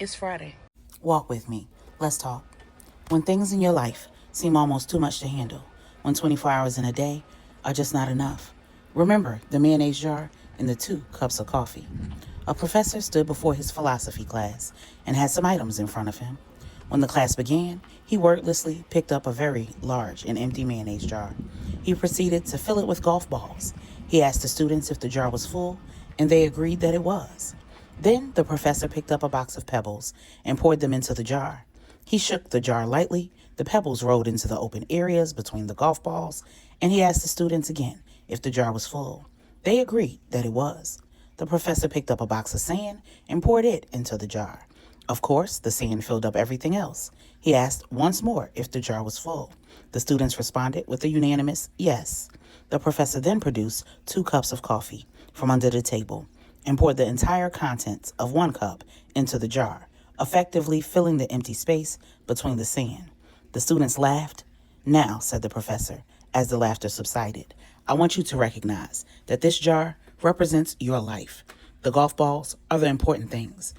It's Friday. Walk with me. Let's talk. When things in your life seem almost too much to handle, when 24 hours in a day are just not enough, remember the mayonnaise jar and the 2 cups of coffee. A professor stood before his philosophy class and had some items in front of him. When the class began, he wordlessly picked up a very large and empty mayonnaise jar. He proceeded to fill it with golf balls. He asked the students if the jar was full, and they agreed that it was. Then the professor picked up a box of pebbles and poured them into the jar. He shook the jar lightly. The pebbles rolled into the open areas between the golf balls, and he asked the students again if the jar was full. They agreed that it was. The professor picked up a box of sand and poured it into the jar. Of course, the sand filled up everything else. He asked once more if the jar was full. The students responded with a unanimous yes. The professor then produced 2 cups of coffee from under the table and poured the entire contents of 1 cup into the jar, effectively filling the empty space between the sand. The students laughed. Now, said the professor, as the laughter subsided, I want you to recognize that this jar represents your life. The golf balls are the important things.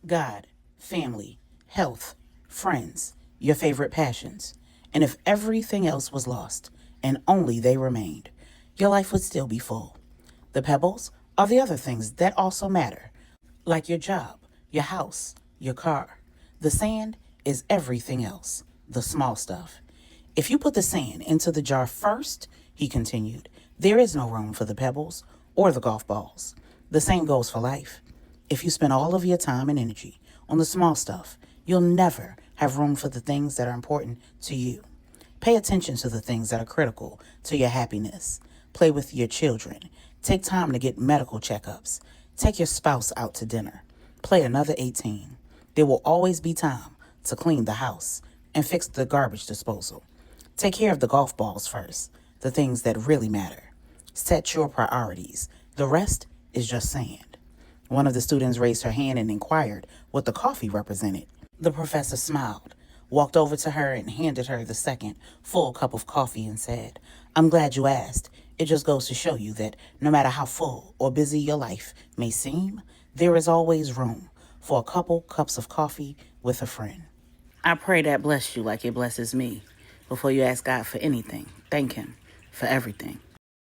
God, family, health, friends, your favorite passions. And if everything else was lost and only they remained, your life would still be full. The pebbles are the other things that also matter, like your job, your house, your car. The sand is everything else, the small stuff. If you put the sand into the jar first, he continued, there is no room for the pebbles or the golf balls. The same goes for life. If you spend all of your time and energy on the small stuff, you'll never have room for the things that are important to you. Pay attention to the things that are critical to your happiness. Play with your children. Take time to get medical checkups. Take your spouse out to dinner. Play another 18. There will always be time to clean the house and fix the garbage disposal. Take care of the golf balls first, the things that really matter. Set your priorities. The rest is just sand. One of the students raised her hand and inquired what the coffee represented. The professor smiled, walked over to her and handed her the second full cup of coffee and said, I'm glad you asked. It just goes to show you that no matter how full or busy your life may seem, there is always room for a couple cups of coffee with a friend. I pray that bless you like it blesses me. Before you ask God for anything, thank Him for everything.